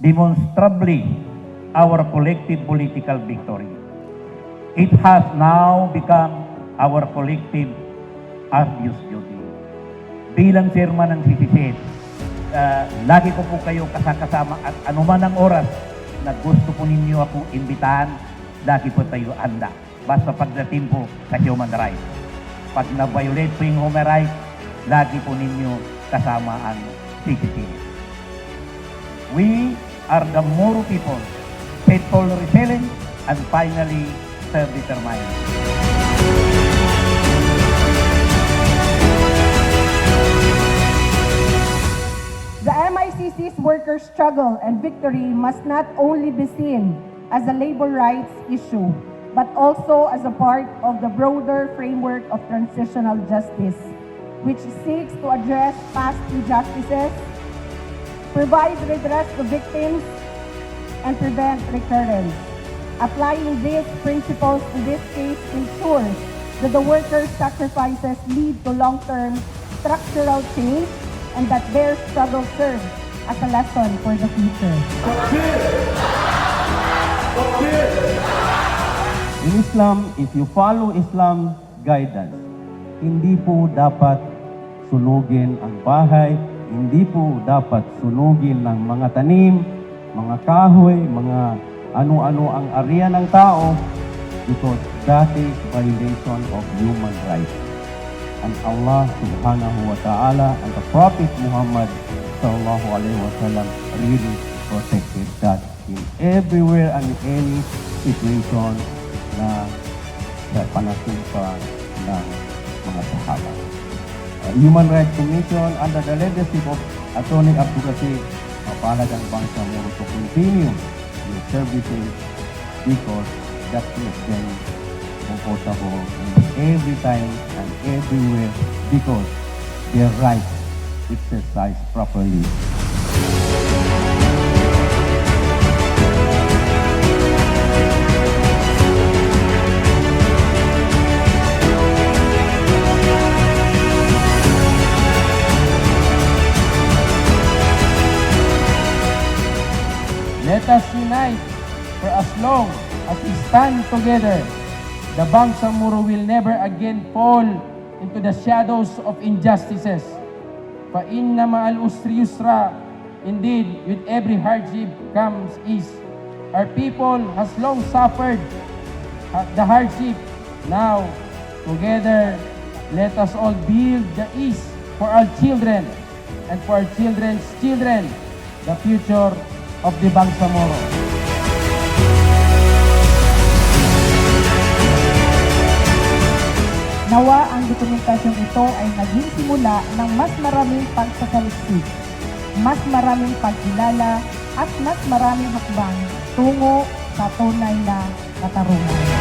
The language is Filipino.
demonstrably our collective political victory. It has now become our collective arduous duty. Bilang chairman ng CCC, lagi ko po kayo kasama at anuman ang oras na gusto po ninyo akong imbitahan, lagi po tayo handa. Basta pagdating po sa human rights. Pag na-violate po yung human rights, lagi po ninyo kasama ang CCC. We are the Moro people, faithful, resilient, and finally self-determined. The MICC's workers' struggle and victory must not only be seen as a labor rights issue, but also as a part of the broader framework of transitional justice, which seeks to address past injustices, provide redress to victims, and prevent recurrence. Applying these principles to this case ensures that the workers' sacrifices lead to long-term structural change and that their struggle serves as a lesson for the future. In Islam, if you follow Islam guidance, hindi po dapat sunugin ang bahay, hindi po dapat sunugin ng mga tanim, mga kahoy, mga ano-ano ang area ng tao because that is violation of human rights. And Allah subhanahu wa ta'ala and the Prophet Muhammad sallallahu alaihi wasallam really protected that in everywhere and in any situation na sa panasipa ng mga sahaba. Human Rights Commission under the leadership of Atty. Abdul Latif, mapalag ang Bangsamoro to continue your services because that makes them comfortable in every time and everywhere because their rights exercised properly. Let us unite, for as long as we stand together, the Bangsamoro will never again fall into the shadows of injustices. فَإِنَّ مَعَ الْأُسْرِ يُسْرًا. Indeed, with every hardship comes ease. Our people has long suffered the hardship. Now, together, let us all build the ease for our children and for our children's children, the future of the Bangsamoro. Nawa ang dokumentasyong ito ay naging simula ng mas maraming pagsasaliksik, mas maraming pagkilala at mas maraming hakbang tungo sa tunay na katarungan.